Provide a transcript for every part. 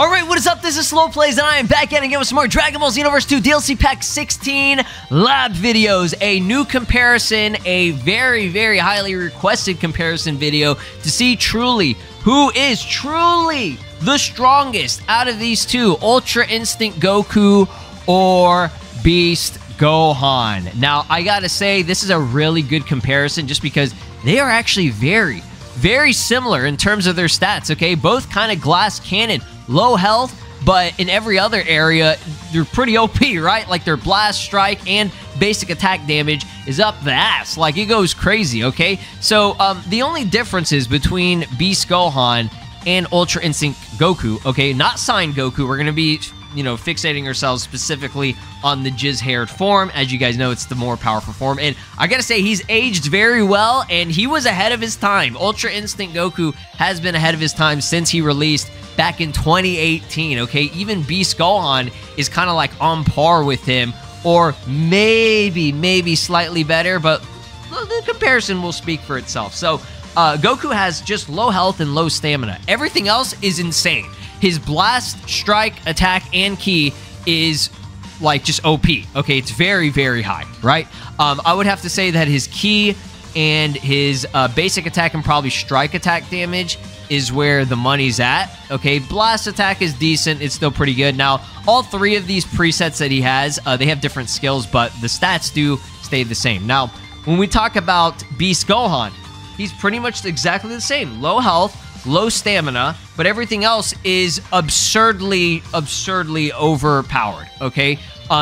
Alright, what is up? This is SLOplays, and I am back at it again with some more Dragon Ball Xenoverse 2 DLC Pack 16 lab videos. A new comparison, a very, very highly requested comparison video to see truly who is truly the strongest out of these two, Ultra Instinct Goku or Beast Gohan. Now, I gotta say, this is a really good comparison just because they are actually very, very similar in terms of their stats, okay? Both kind of glass cannon, low health, but in every other area, they're pretty OP, right? Like their blast, strike, and basic attack damage is up the ass. Like, it goes crazy, okay? So, the only differences between Beast Gohan and Ultra Instinct Goku, okay? Not Sign Goku. We're going to be, you know, fixating ourselves specifically on the jizz-haired form. As you guys know, it's the more powerful form. And I gotta say, he's aged very well, and he was ahead of his time. Ultra Instinct Goku has been ahead of his time since he released back in 2018, okay? Even Beast Gohan is kind of like on par with him, or maybe slightly better, but the comparison will speak for itself. So, Goku has just low health and low stamina. Everything else is insane. His blast, strike, attack, and ki is like just OP. Okay, it's very, very high, right? I would have to say that his ki and his basic attack and probably strike attack damage is where the money's at. Okay, blast attack is decent. It's still pretty good. Now, all three of these presets that he has, they have different skills, but the stats do stay the same. Now, when we talk about Beast Gohan, he's pretty much exactly the same. Low health, low stamina, but everything else is absurdly overpowered, okay?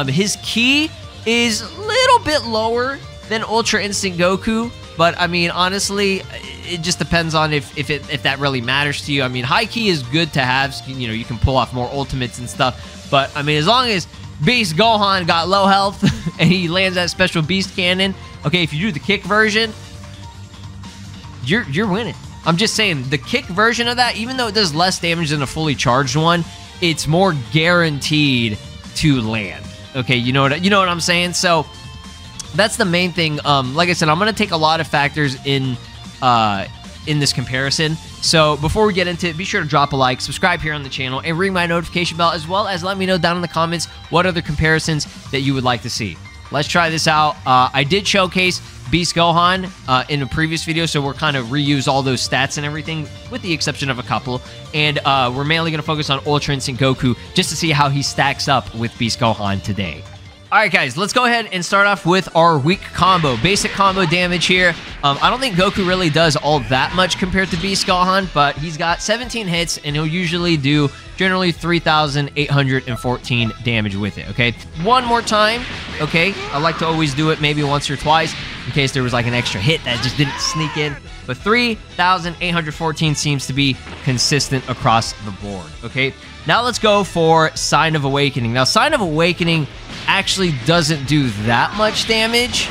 His ki is a little bit lower than Ultra Instinct Goku, but I mean, honestly, it just depends on if that really matters to you. I mean, high ki is good to have, you know, you can pull off more ultimates and stuff, but I mean, as long as Beast Gohan got low health and he lands that special beast cannon, okay, if you do the kick version, you're winning. I'm just saying, the kick version of that, even though it does less damage than a fully charged one, it's more guaranteed to land. Okay, you know what I'm saying? So that's the main thing. Like I said, I'm gonna take a lot of factors in this comparison. So before we get into it, be sure to drop a like, subscribe here on the channel, and ring my notification bell, as well as let me know down in the comments what other comparisons that you would like to see. Let's try this out. I did showcase Beast Gohan in a previous video, so we're kind of reuse all those stats and everything, with the exception of a couple. And we're mainly going to focus on Ultra Instinct Goku just to see how he stacks up with Beast Gohan today. Alright guys, let's go ahead and start off with our weak combo. Basic combo damage here. I don't think Goku really does all that much compared to Beast Gohan, but he's got 17 hits, and he'll usually do generally 3,814 damage with it, okay? One more time, okay? I like to always do it maybe once or twice in case there was like an extra hit that just didn't sneak in. But 3,814 seems to be consistent across the board, okay? Now let's go for Sign of Awakening. Now, Sign of Awakening actually doesn't do that much damage.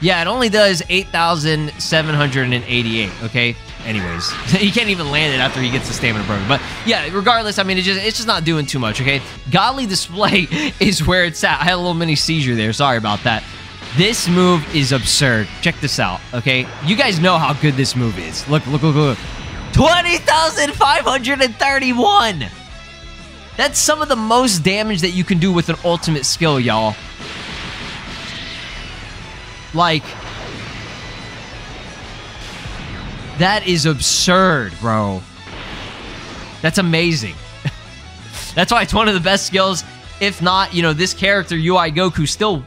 Yeah, it only does 8,788, okay? Anyways, he can't even land it after he gets the stamina broken. But yeah, regardless, I mean, it's just not doing too much, okay? Godly Display is where it's at. I had a little mini seizure there. Sorry about that. This move is absurd. Check this out, okay? You guys know how good this move is. Look. 20,531! That's some of the most damage that you can do with an ultimate skill, y'all. Like, that is absurd, bro. That's amazing. That's why it's one of the best skills. If not, you know, this character, UI Goku, still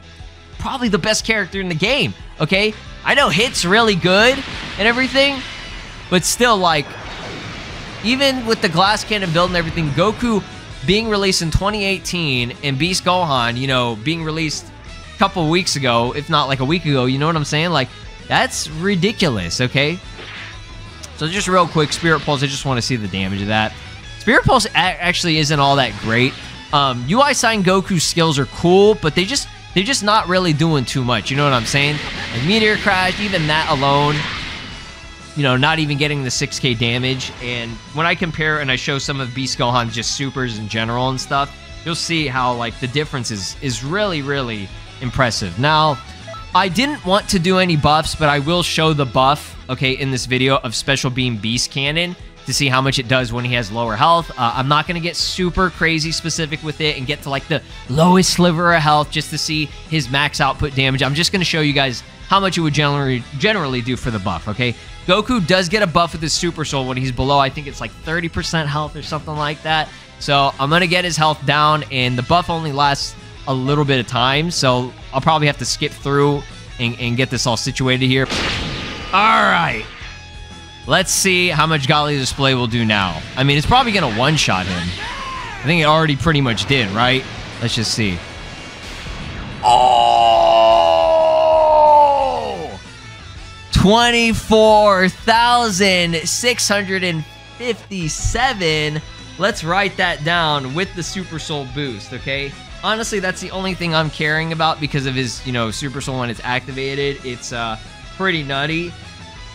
probably the best character in the game, okay? I know hit's really good and everything, but still, like, even with the glass cannon build and everything, Goku being released in 2018 and Beast Gohan, you know, being released a couple weeks ago, if not like a week ago, you know what I'm saying? Like, that's ridiculous, okay? So just real quick, Spirit Pulse, I just want to see the damage of that. Spirit Pulse actually isn't all that great. UI Sign Goku's skills are cool, but they're just not really doing too much, you know what I'm saying? Like Meteor Crash, even that alone, you know, not even getting the 6k damage. And when I compare and I show some of Beast Gohan's just supers in general and stuff, you'll see how, like, the difference is really, really impressive. Now, I didn't want to do any buffs, but I will show the buff, okay, in this video of Special Beam Beast Cannon to see how much it does when he has lower health. I'm not going to get super crazy specific with it and get to like the lowest sliver of health just to see his max output damage. I'm just going to show you guys how much it would generally do for the buff, okay? Goku does get a buff with his Super Soul when he's below, I think it's like 30% health or something like that. So I'm going to get his health down, and the buff only lasts a little bit of time, so I'll probably have to skip through and get this all situated here. All right. Let's see how much Golly Display will do now. I mean, it's probably going to one-shot him. I think it already pretty much did, right? Let's just see. Oh! 24,657. Let's write that down with the Super Soul boost, okay? Honestly, that's the only thing I'm caring about because of his, you know, Super Soul when it's activated. It's pretty nutty.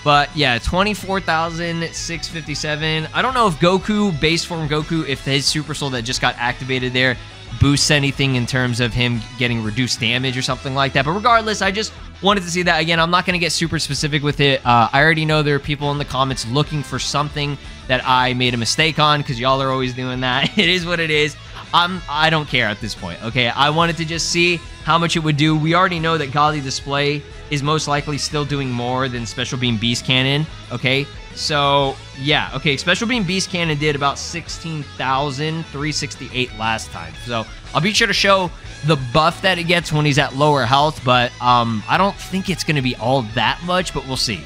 But yeah, 24,657. I don't know if Goku, base form Goku, if his Super Soul that just got activated there boosts anything in terms of him getting reduced damage or something like that. But regardless, I just wanted to see that. Again, I'm not going to get super specific with it. I already know there are people in the comments looking for something that I made a mistake on because y'all are always doing that. It is what it is. I don't care at this point, okay? I wanted to just see how much it would do. We already know that Golly Display is most likely still doing more than Special Beam Beast Cannon, okay? So, yeah, okay, Special Beam Beast Cannon did about 16,368 last time. So, I'll be sure to show the buff that it gets when he's at lower health, but I don't think it's going to be all that much, but we'll see.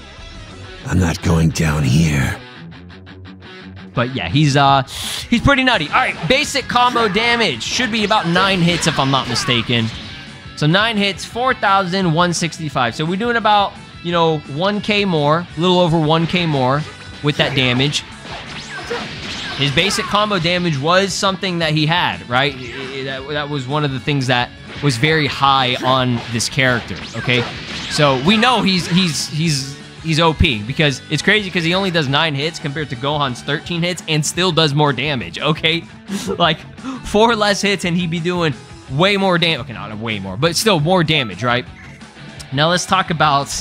I'm not going down here. But yeah, he's pretty nutty. All right, basic combo damage should be about 9 hits if I'm not mistaken. So 9 hits, 4,165. So we're doing about, you know, 1K more, a little over 1K more with that damage. His basic combo damage was something that he had, right? That was one of the things that was very high on this character, okay? So we know he's OP because it's crazy because he only does 9 hits compared to Gohan's 13 hits and still does more damage, okay? Like 4 less hits and he'd be doing way more damage. Okay, not way more, but still more damage, right? Now let's talk about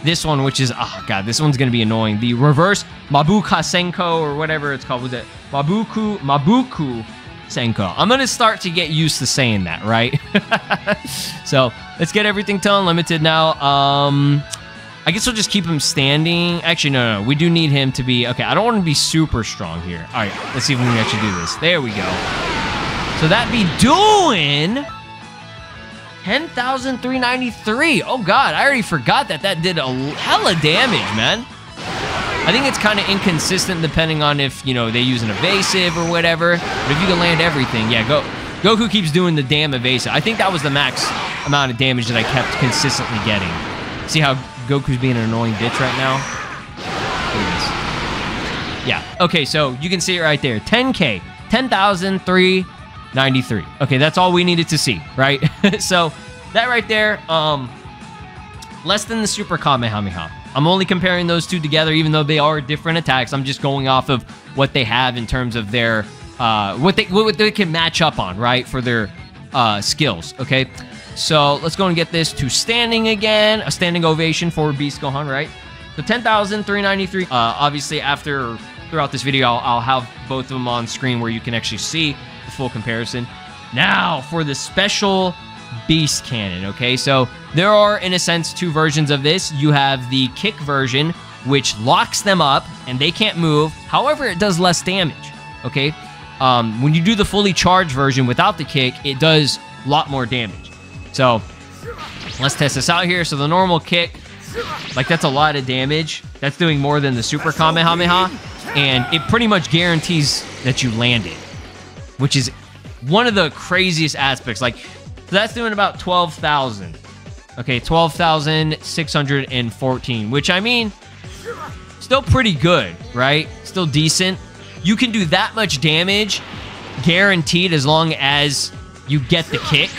this one, which is, oh god, this one's gonna be annoying. The reverse Mabuka Senko or whatever it's called. Was it Mabuku Senko? I'm gonna start to get used to saying that, right? So let's get everything to unlimited now. I guess we'll just keep him standing. Actually, no. We do need him to be... Okay, I don't want to be super strong here. All right, let's see if we can actually do this. There we go. So that'd be doing 10,393. Oh, God, I already forgot that did a hella damage, man. I think it's kind of inconsistent depending on if, you know, they use an evasive or whatever. But if you can land everything, yeah, Goku keeps doing the damn evasive. I think that was the max amount of damage that I kept consistently getting. See how Goku's being an annoying bitch right now? Yeah, okay, so you can see it right there. 10K, 10,393. Okay, that's all we needed to see, right? So that right there, less than the Super Kamehameha. I'm only comparing those two together, even though they are different attacks. I'm just going off of what they have in terms of their, what they can match up on, right? For their skills, okay? So let's go and get this to standing again. A standing ovation for Beast Gohan, right? So 10,393. Obviously, throughout this video, I'll have both of them on screen where you can actually see the full comparison. Now for the special Beast Cannon, okay? So there are, in a sense, 2 versions of this. You have the kick version, which locks them up and they can't move. However, it does less damage, okay? When you do the fully charged version without the kick, it does a lot more damage. So let's test this out here. So the normal kick, like that's a lot of damage. That's doing more than the Super Kamehameha. And it pretty much guarantees that you land it, which is one of the craziest aspects. Like, so that's doing about 12,000. Okay, 12,614, which I mean, still pretty good, right? Still decent. You can do that much damage guaranteed as long as you get the kick.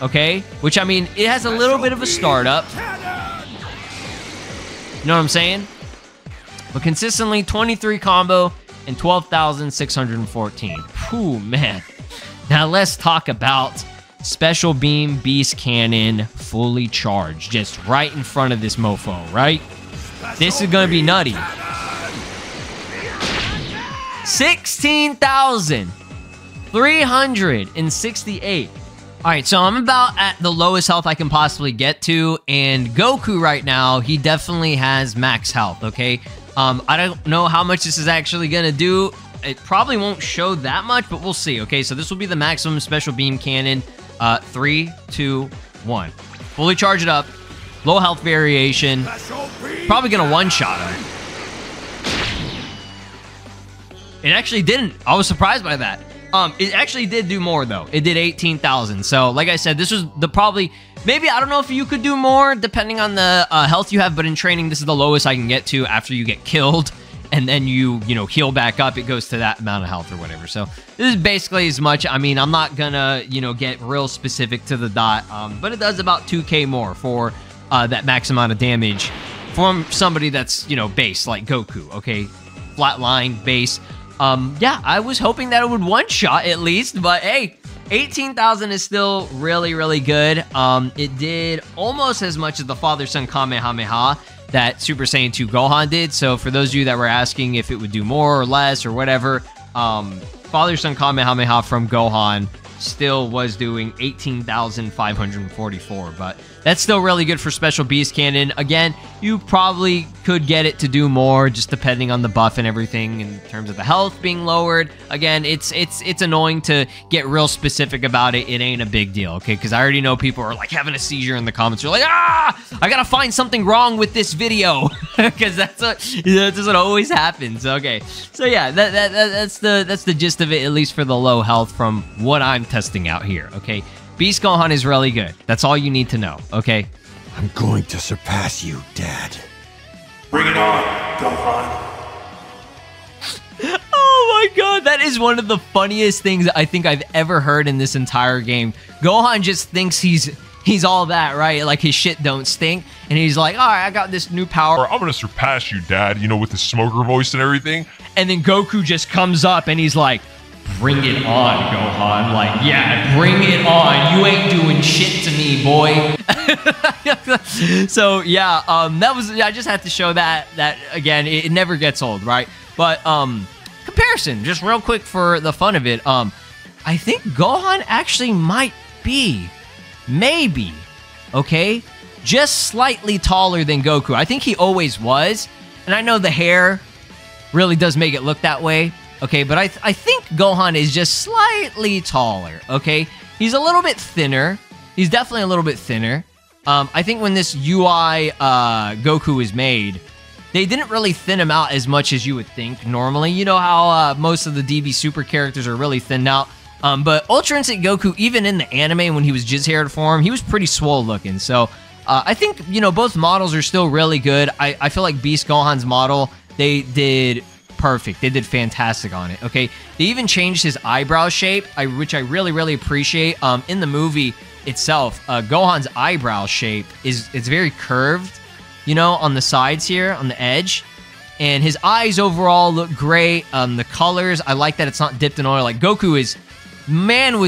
Okay, which I mean, it has a little bit of a startup. You know what I'm saying? But consistently, 23 combo and 12,614. Whew, man. Now let's talk about Special Beam Beast Cannon fully charged. Just right in front of this mofo, right? This is going to be nutty. 16,368. All right, so I'm about at the lowest health I can possibly get to, and Goku right now, he definitely has max health, okay? I don't know how much this is actually going to do. It probably won't show that much, but we'll see, okay? So this will be the maximum Special Beam Cannon. 3, 2, 1. Fully charge it up. Low health variation. Probably going to one-shot him. It actually didn't. I was surprised by that. It actually did do more, though. It did 18,000. So, like I said, this was the probably... Maybe, I don't know if you could do more, depending on the health you have, but in training, this is the lowest I can get to after you get killed, and then you know, heal back up. It goes to that amount of health or whatever. So, this is basically as much. I mean, I'm not gonna, you know, get real specific to the dot, but it does about 2k more for that max amount of damage from somebody that's, you know, base, like Goku, okay? Flatline, base. Yeah, I was hoping that it would one-shot at least, but hey, 18,000 is still really, really good. It did almost as much as the Father-Son Kamehameha that Super Saiyan 2 Gohan did. So for those of you that were asking if it would do more or less or whatever, Father-Son Kamehameha from Gohan still was doing 18,544, but that's still really good for Special Beast Cannon. Again, you probably could get it to do more, just depending on the buff and everything in terms of the health being lowered. Again, it's annoying to get real specific about it. It ain't a big deal, okay? Because I already know people are like having a seizure in the comments. You're like, I gotta find something wrong with this video, because that doesn't always happen. So okay, so yeah, that's the gist of it, at least for the low health from what I'm testing out here. Okay. Beast Gohan is really good. That's all you need to know, okay? I'm going to surpass you, Dad. Bring it on, Gohan. Oh my god, that is one of the funniest things I think I've ever heard in this entire game. Gohan just thinks he's all that, right? Like his shit don't stink. And he's like, all right, I got this new power. I'm gonna surpass you, Dad, you know, with the smoker voice and everything. And then Goku just comes up and he's like, bring it on, Gohan. Like, yeah, bring it on. You ain't doing shit to me, boy. So, yeah, that was... I just had to show that again, it never gets old, right? But, comparison, just real quick for the fun of it. I think Gohan actually might be, maybe, okay, just slightly taller than Goku. I think he always was. And I know the hair really does make it look that way. Okay, but I think Gohan is just slightly taller, okay? He's a little bit thinner. He's definitely a little bit thinner. I think when this UI Goku was made, they didn't really thin him out as much as you would think normally. You know how most of the DB Super characters are really thinned out. But Ultra Instinct Goku, even in the anime when he was jizz-haired form, he was pretty swole looking. So I think, you know, both models are still really good. I feel like Beast Gohan's model, they did... perfect. They did fantastic on it, okay? They even changed his eyebrow shape, which I really, really appreciate. In the movie itself, Gohan's eyebrow shape it's very curved, you know, on the sides here, on the edge. And his eyes overall look great. The colors, I like that it's not dipped in oil. Like Goku was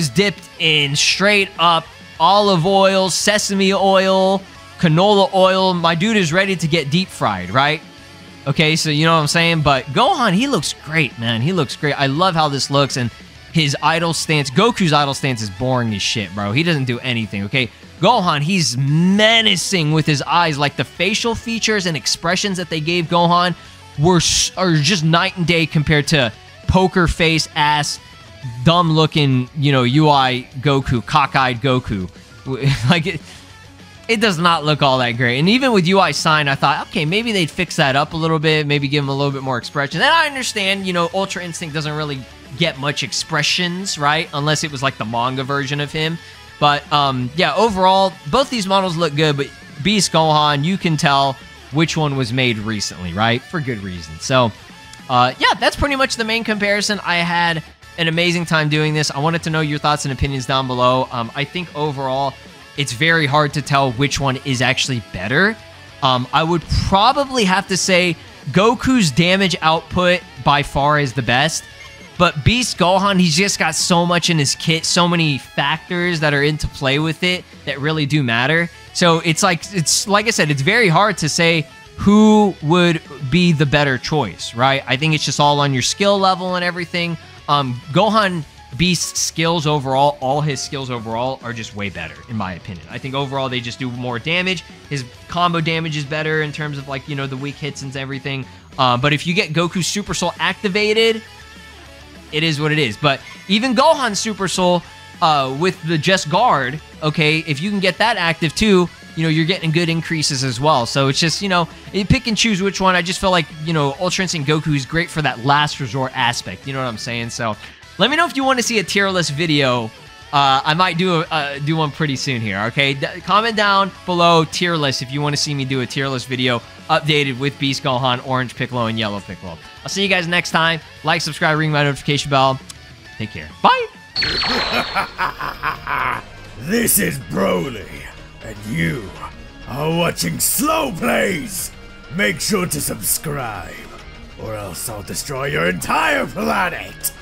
dipped in straight up olive oil, sesame oil, canola oil. My dude is ready to get deep fried, right? Okay, so you know what I'm saying? But Gohan, he looks great, man. He looks great. I love how this looks, and his idle stance, Goku's idle stance is boring as shit, bro. He doesn't do anything, okay? Gohan, he's menacing with his eyes. Like, the facial features and expressions that they gave Gohan are just night and day compared to poker face ass, dumb-looking, you know, UI Goku, cockeyed Goku. Like, it does not look all that great. And even with UI Sign, I thought, okay, maybe they'd fix that up a little bit, maybe give him a little bit more expression. And I understand, you know, Ultra Instinct doesn't really get much expressions, right? Unless it was like the manga version of him. But, yeah, overall, both these models look good, but Beast Gohan, you can tell which one was made recently, right? For good reason. So, yeah, that's pretty much the main comparison. I had an amazing time doing this. I wanted to know your thoughts and opinions down below. I think overall... it's very hard to tell which one is actually better. I would probably have to say Goku's damage output by far is the best. But Beast Gohan, he's just got so much in his kit, so many factors that are into play with it that really do matter. So it's like I said, it's very hard to say who would be the better choice, right? I think it's just all on your skill level and everything. Gohan Beast's skills overall, all his skills overall are just way better, in my opinion. I think overall they just do more damage. His combo damage is better in terms of like, you know, the weak hits and everything. But if you get Goku's Super Soul activated, it is what it is. But even Gohan's Super Soul with the Just Guard, okay, if you can get that active too, you know, you're getting good increases as well. So it's just, you know, you pick and choose which one. I just feel like, you know, Ultra Instinct Goku is great for that last resort aspect. You know what I'm saying? So let me know if you want to see a tier list video. I might do one pretty soon here, okay? Comment down below tier list if you want to see me do a tier list video updated with Beast Gohan, Orange Piccolo, and Yellow Piccolo. I'll see you guys next time. Like, subscribe, ring my notification bell. Take care. Bye! This is Broly, and you are watching SLOplays. Make sure to subscribe, or else I'll destroy your entire planet.